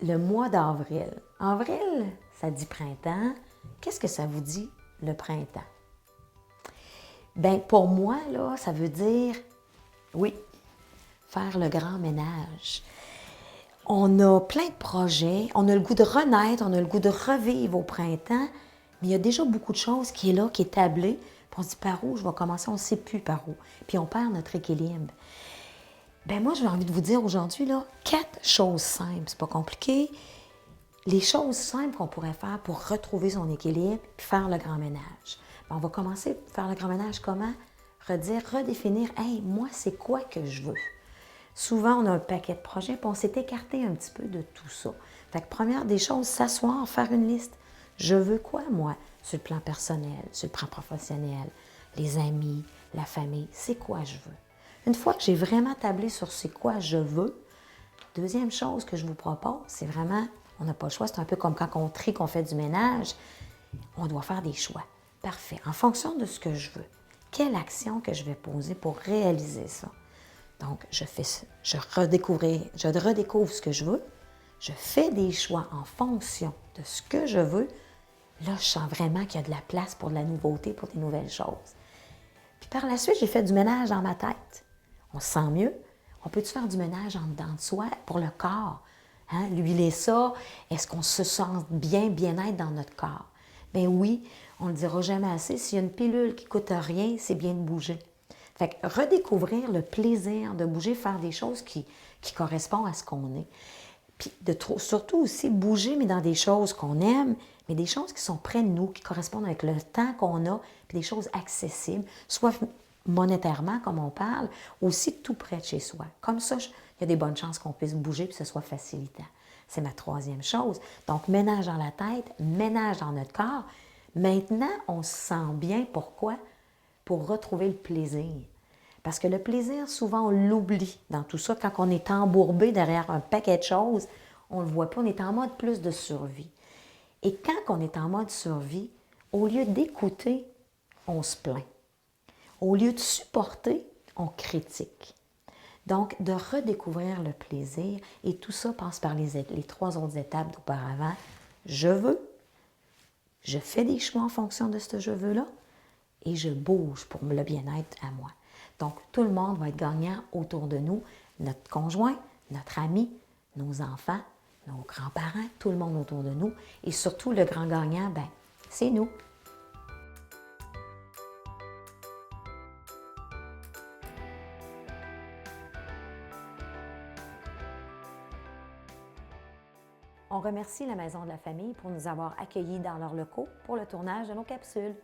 le mois d'avril. Avril, ça dit printemps. Qu'est-ce que ça vous dit, le printemps? Bien, pour moi, là, ça veut dire, oui, faire le grand ménage. On a plein de projets, on a le goût de renaître, on a le goût de revivre au printemps, mais il y a déjà beaucoup de choses qui est là, qui est tablée, puis on se dit par où je vais commencer, on ne sait plus par où, puis on perd notre équilibre. Ben moi, j'ai envie de vous dire aujourd'hui, là, 4 choses simples, c'est pas compliqué. Les choses simples qu'on pourrait faire pour retrouver son équilibre puis faire le grand ménage. Ben, on va commencer par faire le grand ménage comment? Redéfinir, hey, moi, c'est quoi que je veux? Souvent, on a un paquet de projets, puis on s'est écarté un petit peu de tout ça. Fait que première des choses, s'asseoir, faire une liste. Je veux quoi, moi, sur le plan personnel, sur le plan professionnel, les amis, la famille, c'est quoi je veux? Une fois que j'ai vraiment tablé sur c'est quoi je veux, deuxième chose que je vous propose, c'est vraiment, on n'a pas le choix, c'est un peu comme quand on trie, qu'on fait du ménage, on doit faire des choix. Parfait. En fonction de ce que je veux, quelle action que je vais poser pour réaliser ça? Donc, je redécouvre ce que je veux, je fais des choix en fonction de ce que je veux. Là, je sens vraiment qu'il y a de la place pour de la nouveauté, pour des nouvelles choses. Puis par la suite, j'ai fait du ménage dans ma tête. On se sent mieux. On peut-tu faire du ménage en dedans de soi pour le corps? Hein? L'huiler ça, est-ce qu'on se sent bien-être dans notre corps? Bien oui, on ne le dira jamais assez, s'il y a une pilule qui ne coûte rien, c'est bien de bouger. Fait que redécouvrir le plaisir de bouger, faire des choses qui correspondent à ce qu'on est. Puis surtout aussi bouger, mais dans des choses qu'on aime, mais des choses qui sont près de nous, qui correspondent avec le temps qu'on a, puis des choses accessibles, soit monétairement, comme on parle, aussi tout près de chez soi. Comme ça, il y a des bonnes chances qu'on puisse bouger, puis que ce soit facilitant. C'est ma troisième chose. Donc, ménage dans la tête, ménage dans notre corps. Maintenant, on se sent bien. Pourquoi? Pour retrouver le plaisir. Parce que le plaisir, souvent, on l'oublie dans tout ça. Quand on est embourbé derrière un paquet de choses, on ne le voit pas, on est en mode plus de survie. Et quand on est en mode survie, au lieu d'écouter, on se plaint. Au lieu de supporter, on critique. Donc, de redécouvrir le plaisir, et tout ça passe par les 3 autres étapes d'auparavant. Je veux, je fais des choix en fonction de ce que je veux-là, et je bouge pour le bien-être à moi. Donc, tout le monde va être gagnant autour de nous, notre conjoint, notre ami, nos enfants, nos grands-parents, tout le monde autour de nous. Et surtout, le grand gagnant, ben, c'est nous. On remercie la Maison de la Famille pour nous avoir accueillis dans leurs locaux pour le tournage de nos capsules.